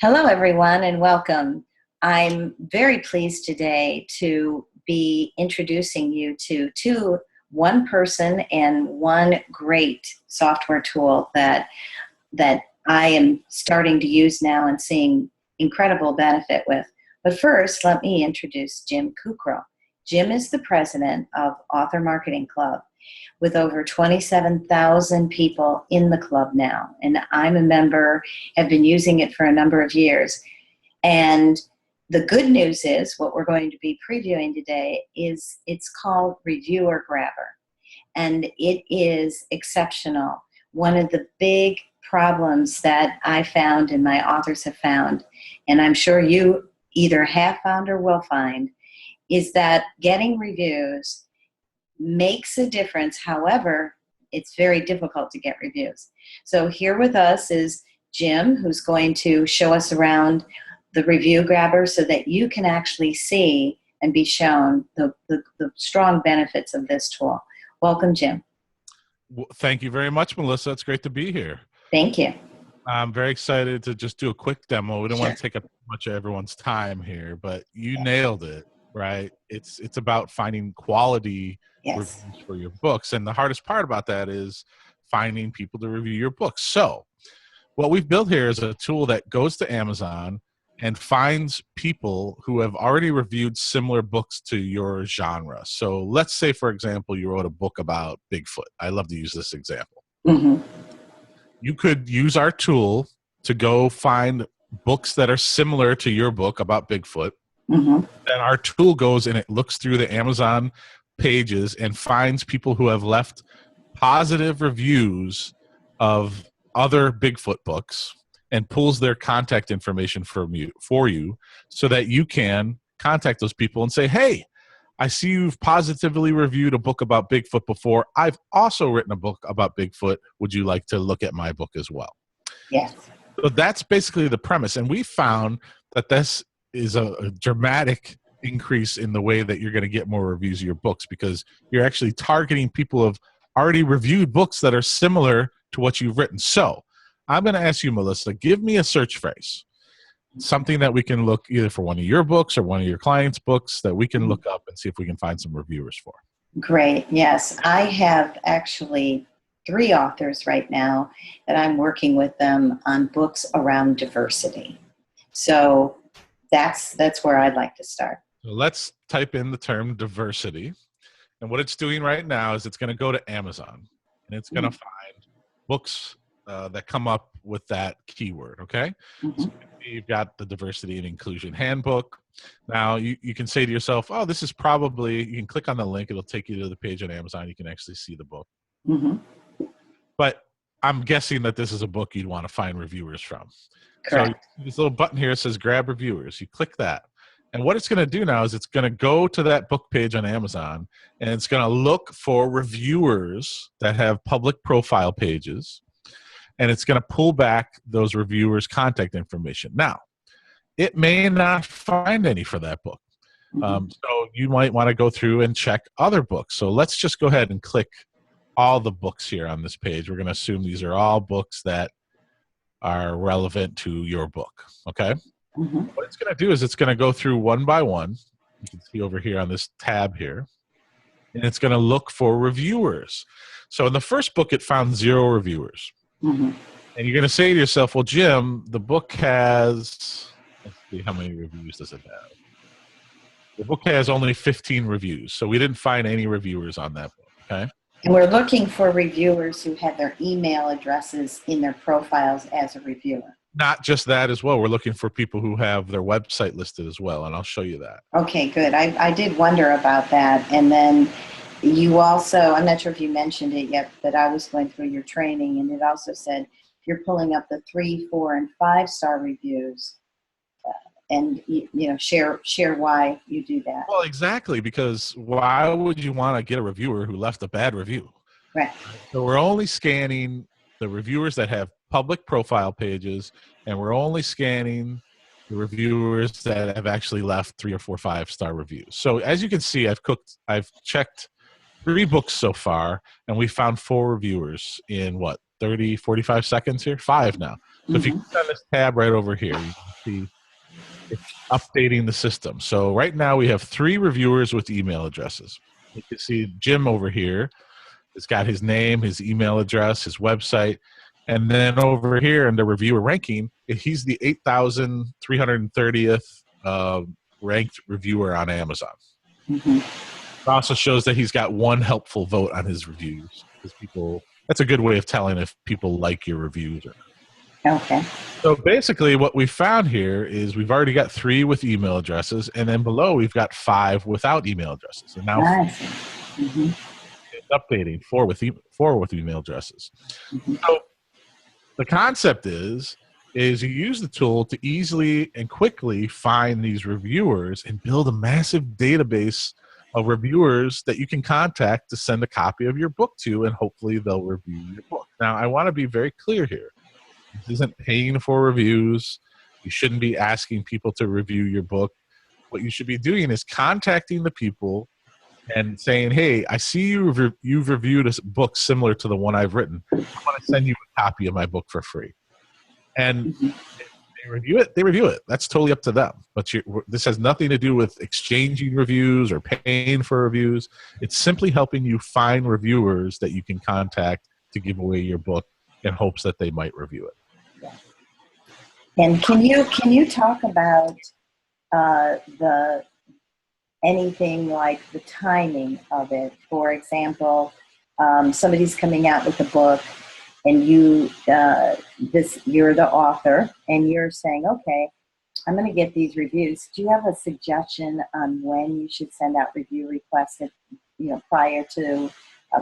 Hello, everyone, and welcome. I'm very pleased today to be introducing you to one person and one great software tool that I am starting to use now and seeing incredible benefit with. But first, let me introduce Jim Kukro. Jim is the president of Author Marketing Club, with over 27,000 people in the club now. And I'm a member, have been using it for a number of years. And the good news is, what we're going to be previewing today is it's called Reviewer Grabber. And it is exceptional. One of the big problems that I found and my authors have found, and I'm sure you either have found or will find, is that getting reviews makes a difference. However, it's very difficult to get reviews. So here with us is Jim, who's going to show us around the Review Grabber so that you can actually see and be shown the strong benefits of this tool. Welcome, Jim. Well, thank you very much, Melissa. It's great to be here. Thank you. I'm very excited to just do a quick demo. We don't Sure. want to take up much of everyone's time here, but you nailed it, right? It's about finding quality Yes. reviews for your books. And the hardest part about that is finding people to review your books. So what we've built here is a tool that goes to Amazon and finds people who have already reviewed similar books to your genre. So let's say, for example, you wrote a book about Bigfoot. I love to use this example. Mm-hmm. You could use our tool to go find books that are similar to your book about Bigfoot. Mm-hmm. Then our tool goes and it looks through the Amazon pages and finds people who have left positive reviews of other Bigfoot books and pulls their contact information for you so that you can contact those people and say, hey, I see you've positively reviewed a book about Bigfoot before. I've also written a book about Bigfoot. Would you like to look at my book as well? Yes. So that's basically the premise. And we found that this is a dramatic increase in the way that you're going to get more reviews of your books, because you're actually targeting people who have already reviewed books that are similar to what you've written. So I'm going to ask you, Melissa, give me a search phrase, something that we can look either for one of your books or one of your clients' books that we can look up and see if we can find some reviewers for. Great. Yes. I have actually 3 authors right now that I'm working with them on books around diversity. So that's where I'd like to start. So let's type in the term diversity. And what it's doing right now is it's going to go to Amazon and it's going to find books that come up with that keyword, okay? Mm-hmm. So you've got the Diversity and Inclusion Handbook. Now you can say to yourself, oh, this is probably, you can click on the link, it'll take you to the page on Amazon, you can actually see the book. Mm-hmm. But I'm guessing that this is a book you'd want to find reviewers from. Correct. So this little button here says grab reviewers. You click that. And what it's going to do now is it's going to go to that book page on Amazon and it's going to look for reviewers that have public profile pages. And it's going to pull back those reviewers' contact information. Now, it may not find any for that book. Mm-hmm. So you might want to go through and check other books. So let's just go ahead and click all the books here on this page. We're going to assume these are all books that are relevant to your book, okay? Mm-hmm. What it's going to do is it's going to go through one by one. You can see over here on this tab here. And it's going to look for reviewers. So in the first book, it found 0 reviewers. Mm-hmm. And you're going to say to yourself, well, Jim, the book has, let's see, how many reviews does it have? The book has only 15 reviews. So we didn't find any reviewers on that book, okay? And we're looking for reviewers who have their email addresses in their profiles as a reviewer. Not just that as well. We're looking for people who have their website listed as well, and I'll show you that. Okay, good. I did wonder about that. And then you also, I'm not sure if you mentioned it yet, but I was going through your training, and it also said if you're pulling up the 3, 4, and 5-star reviews, and you know, share why you do that. Well, exactly, because why would you want to get a reviewer who left a bad review? Right. So we're only scanning the reviewers that have public profile pages, and we're only scanning the reviewers that have actually left 3 or 4, 5-star reviews. So as you can see, I've checked 3 books so far, and we found 4 reviewers in 30, 45 seconds here? 5 now. So if you click on this tab right over here, you can see, it's updating the system. So right now we have 3 reviewers with email addresses. You can see Jim over here. It's got his name, his email address, his website. And then over here in the reviewer ranking, he's the 8,330th ranked reviewer on Amazon. Mm-hmm. It also shows that he's got 1 helpful vote on his reviews. Because that's a good way of telling if people like your reviews or not. Okay. So basically what we found here is we've already got 3 with email addresses, and then below we've got 5 without email addresses. And now Nice. Mm-hmm. it's updating 4 with email addresses. Mm-hmm. So the concept is you use the tool to easily and quickly find these reviewers and build a massive database of reviewers that you can contact to send a copy of your book to, and hopefully they'll review your book. Now, I want to be very clear here. This isn't paying for reviews. You shouldn't be asking people to review your book. What you should be doing is contacting the people and saying, hey, I see you've reviewed a book similar to the one I've written. I want to send you a copy of my book for free. And if they review it. That's totally up to them. But this has nothing to do with exchanging reviews or paying for reviews. It's simply helping you find reviewers that you can contact to give away your book in hopes that they might review it. And can you talk about anything like the timing of it? For example, somebody's coming out with a book, and you're the author, and you're saying, okay, I'm going to get these reviews. Do you have a suggestion on when you should send out review requests? Prior to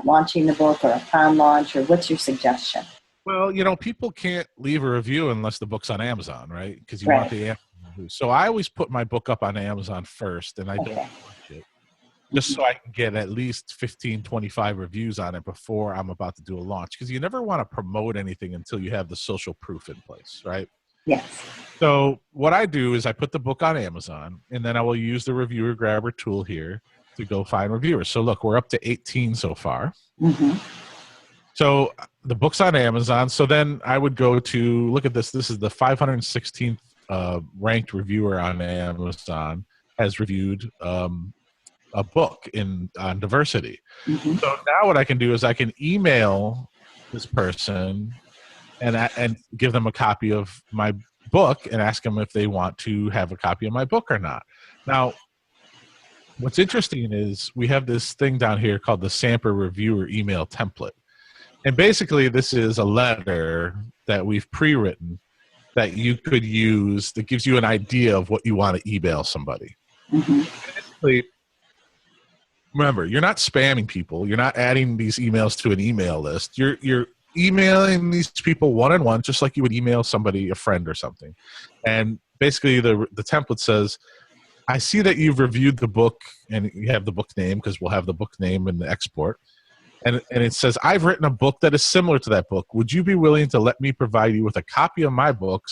launching the book or upon launch, or what's your suggestion? Well, people can't leave a review unless the book's on Amazon, right? Because you want the Amazon review. So I always put my book up on Amazon first, and I don't launch it, just so I can get at least 15, 25 reviews on it before I'm about to do a launch. Because you never want to promote anything until you have the social proof in place, right? Yes. So what I do is I put the book on Amazon, and then I will use the reviewer grabber tool here to go find reviewers. So look, we're up to 18 so far. Mm-hmm. So the book's on Amazon. So then I would go to, look at this. This is the 516th ranked reviewer on Amazon has reviewed a book on diversity. Mm-hmm. So now what I can do is I can email this person and give them a copy of my book and ask them if they want to have a copy of my book or not. Now, what's interesting is we have this thing down here called the Samper Reviewer email template. And basically, this is a letter that we've pre-written that you could use that gives you an idea of what you want to email somebody. Mm-hmm. Basically, remember, you're not spamming people. You're not adding these emails to an email list. You're emailing these people one-on-one, just like you would email somebody, a friend or something. And basically, the template says, I see that you've reviewed the book, and you have the book name because we'll have the book name in the export. And it says, I've written a book that is similar to that book. Would you be willing to let me provide you with a copy of my book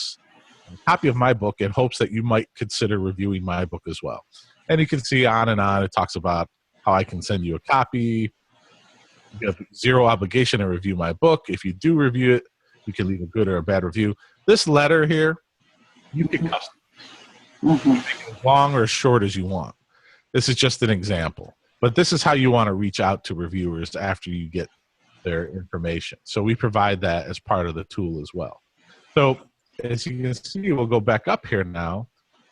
in hopes that you might consider reviewing my book as well? And you can see on and on. It talks about how I can send you a copy. You have zero obligation to review my book. If you do review it, you can leave a good or a bad review. This letter here, you can customize. Mm-hmm. Make it as long or as short as you want. This is just an example. But this is how you want to reach out to reviewers after you get their information. So we provide that as part of the tool as well. So as you can see, we'll go back up here now,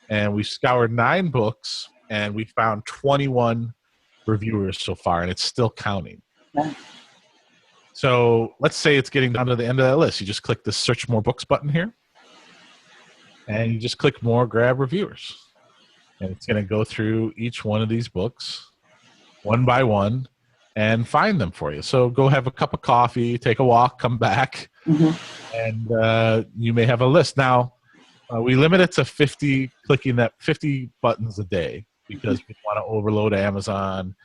and we scoured 9 books, and we found 21 reviewers so far, and it's still counting. Yeah. So let's say it's getting down to the end of that list. You just click the Search More Books button here, and you just click More, grab reviewers. And it's going to go through each one of these books one by one and find them for you. So go have a cup of coffee, take a walk, come back, and you may have a list. Now, we limit it to 50 buttons a day because we want to overload Amazon.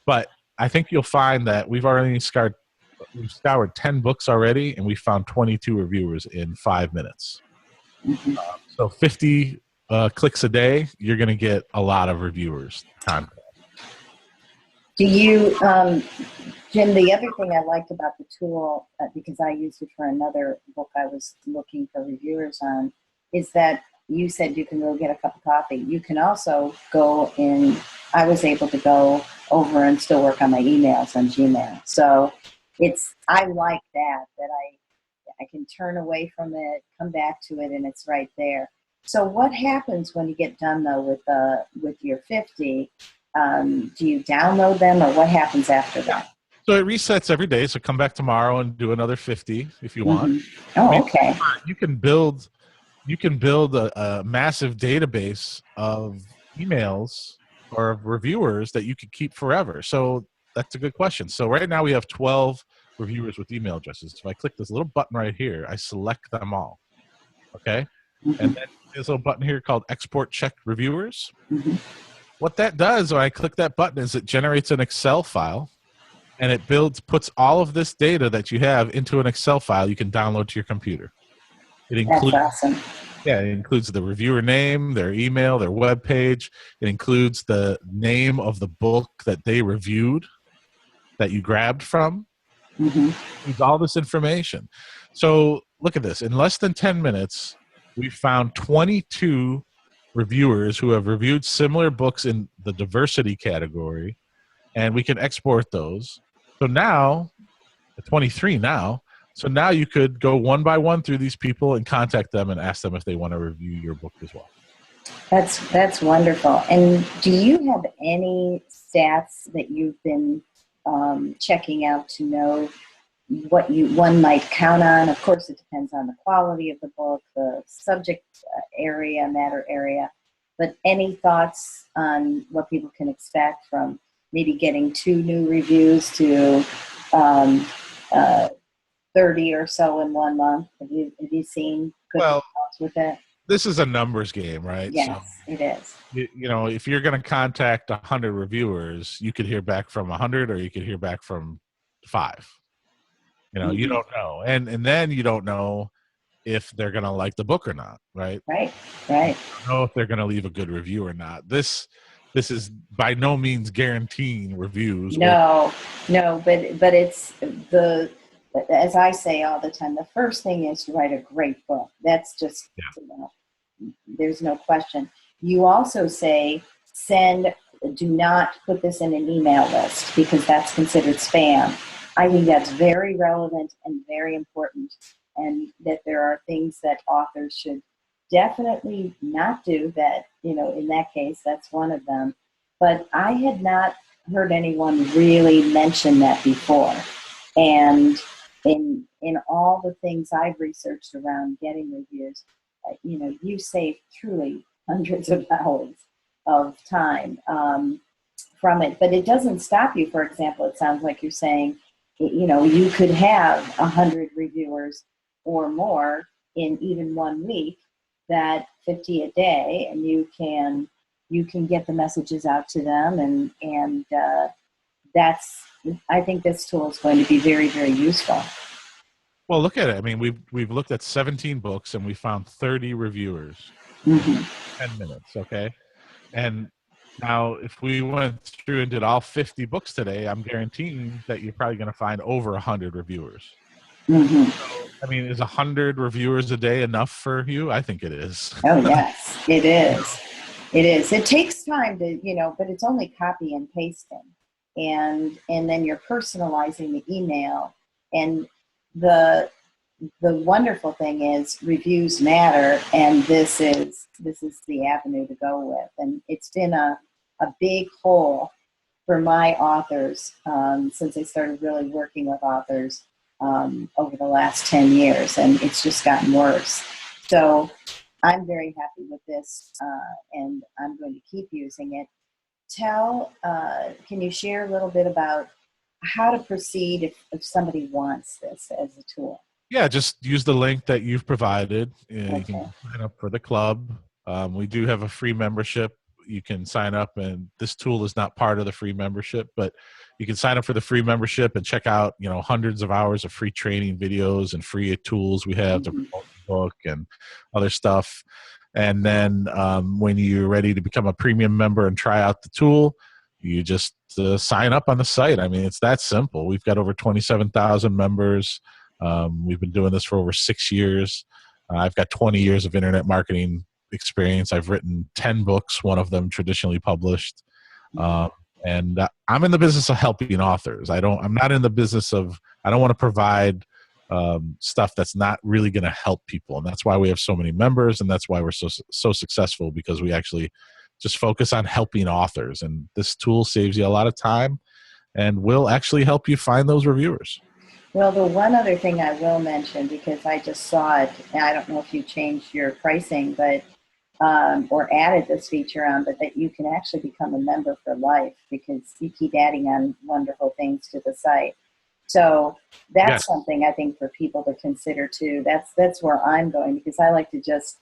But I think you'll find that we've scoured 10 books already, and we found 22 reviewers in 5 minutes. So 50 clicks a day, you're going to get a lot of reviewers. Do you, Jim, the other thing I liked about the tool, because I used it for another book I was looking for reviewers on, is that you said you can go get a cup of coffee. You can also go in. I was able to go over and still work on my emails on Gmail. So I like that I can turn away from it, come back to it, and it's right there. So what happens when you get done though with your 50? Do you download them, or what happens after that? So it resets every day. So come back tomorrow and do another 50 if you want. Mm-hmm. Oh, okay. You can build a massive database of emails or of reviewers that you could keep forever. So that's a good question. So right now we have 12 reviewers with email addresses. If I click this little button right here, I select them all. Okay. Mm-hmm. And then there's a little button here called Export Checked Reviewers. Mm-hmm. What that does when I click that button is it generates an Excel file, and it puts all of this data that you have into an Excel file you can download to your computer. It includes, that's awesome. Yeah, it includes the reviewer name, their email, their web page. It includes the name of the book that they reviewed that you grabbed from. Mm-hmm. It includes all this information. So look at this. In less than 10 minutes, we found 22 reviewers who have reviewed similar books in the diversity category, and we can export those. So now, 23 now, so now you could go one by one through these people and contact them and ask them if they want to review your book as well. That's wonderful. And do you have any stats that you've been checking out to know what one might count on? Of course, it depends on the quality of the book, the subject matter area. But any thoughts on what people can expect from maybe getting 2 new reviews to 30 or so in 1 month? Have you seen good results with that? This is a numbers game, right? Yes, so, it is. If you're going to contact 100 reviewers, you could hear back from 100 or you could hear back from 5. Mm-hmm. You don't know. And then you don't know if they're going to like the book or not, right? Right. You don't know if they're going to leave a good review or not. This is by no means guaranteeing reviews. No, but it's as I say all the time, the first thing is to write a great book. That's just, there's no question. You also say, do not put this in an email list because that's considered spam. I think that's very relevant and very important, and that there are things that authors should definitely not do that, in that case, that's one of them. But I had not heard anyone really mention that before. And in all the things I've researched around getting reviews, you save truly hundreds of hours of time from it. But it doesn't stop you. For example, it sounds like you're saying, you could have 100 reviewers or more in even 1 week, that 50 a day, and you can get the messages out to them, and I think this tool is going to be very, very useful. Well, look at it. I mean, we've looked at 17 books and we found 30 reviewers. Mm-hmm. 10 minutes, okay? And now if we went through and did all 50 books today, I'm guaranteeing that you're probably going to find over 100 reviewers. Mm-hmm. So, I mean, is 100 reviewers a day enough for you? I think it is. Oh, yes, it is. It is. It takes time to, but it's only copy and pasting. And then you're personalizing the email. And the wonderful thing is reviews matter, and this is the avenue to go with. And it's been a big hole for my authors since I started really working with authors over the last 10 years, and it's just gotten worse. So I'm very happy with this, and I'm going to keep using it. Can you share a little bit about how to proceed if somebody wants this as a tool? Yeah, just use the link that you've provided. You can sign up for the club. We do have a free membership. You can sign up, and this tool is not part of the free membership, but you can sign up for the free membership and check out, hundreds of hours of free training videos and free tools we have to promote the book and other stuff. And then when you're ready to become a premium member and try out the tool, you just sign up on the site. I mean, it's that simple. We've got over 27,000 members. We've been doing this for over 6 years. I've got 20 years of internet marketing experience. I've written 10 books, one of them traditionally published. And I'm in the business of helping authors. I'm not in the business of, I don't want to provide stuff that's not really going to help people. And that's why we have so many members. And that's why we're so successful, because we actually just focus on helping authors. And this tool saves you a lot of time and will actually help you find those reviewers. Well, the one other thing I will mention, because I just saw it, and I don't know if you changed your pricing, but or added this feature on, but that you can actually become a member for life because you keep adding on wonderful things to the site. So that's something I think for people to consider too. That's where I'm going, because I like to just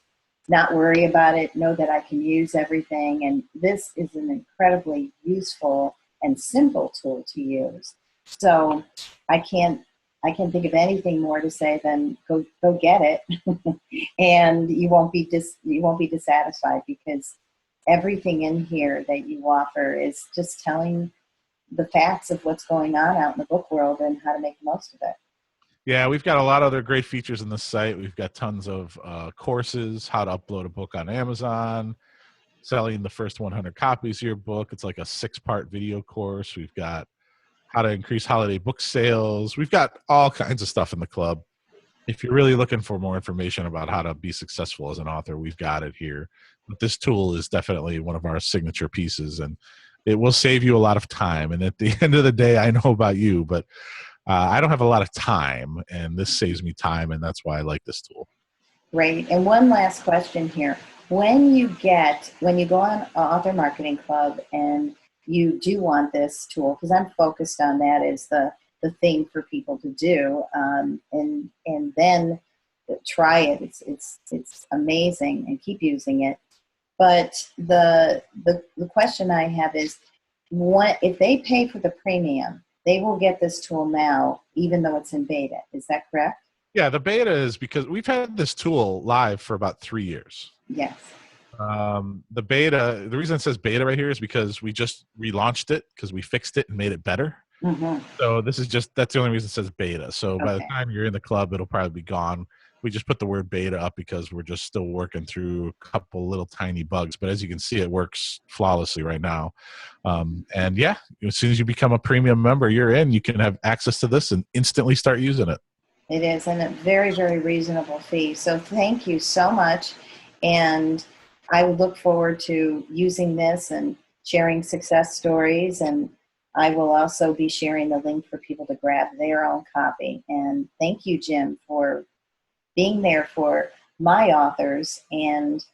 not worry about it, know that I can use everything. And this is an incredibly useful and simple tool to use. So I can't think of anything more to say than go get it, and you won't be dissatisfied, because everything in here that you offer is just telling the facts of what's going on out in the book world and how to make the most of it. Yeah, we've got a lot of other great features in the site. We've got tons of courses, how to upload a book on Amazon, selling the first 100 copies of your book. It's like a 6-part video course. We've got how to increase holiday book sales. We've got all kinds of stuff in the club. If you're really looking for more information about how to be successful as an author, we've got it here. But this tool is definitely one of our signature pieces, and it will save you a lot of time. And at the end of the day, I know about you, but I don't have a lot of time, and this saves me time, and that's why I like this tool. Great. And one last question here. When you go on Author Marketing Club and you do want this tool, because I'm focused on that as the thing for people to do, and then try it. It's amazing, and keep using it. But the question I have is, what if they pay for the premium? They will get this tool now, even though it's in beta. Is that correct? Yeah, the beta is because we've had this tool live for about 3 years. Yes. The beta, the reason it says beta right here is because we just relaunched it because we fixed it and made it better. Mm-hmm. So this is that's the only reason it says beta. So by the Okay. time you're in the club, it'll probably be gone. We just put the word beta up because we're just still working through a couple little tiny bugs. But as you can see, it works flawlessly right now. And yeah, as soon as you become a premium member, you're in. You can have access to this and instantly start using it. It is, and a very, very reasonable fee. So thank you so much. And I look forward to using this and sharing success stories. And I will also be sharing the link for people to grab their own copy. And thank you, Jim, for being there for my authors and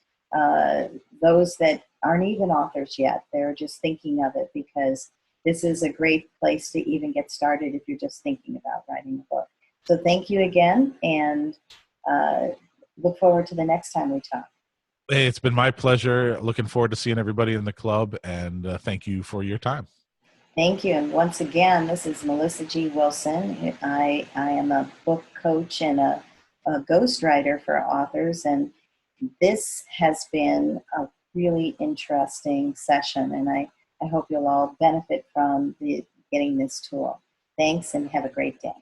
those that aren't even authors yet. They're just thinking of it, because this is a great place to even get started if you're just thinking about writing a book. So thank you again, and look forward to the next time we talk. Hey, it's been my pleasure. Looking forward to seeing everybody in the club, and thank you for your time. Thank you. And once again, this is Melissa G. Wilson. I am a book coach and a ghostwriter for authors, and this has been a really interesting session, and I hope you'll all benefit from getting this tool. Thanks, and have a great day.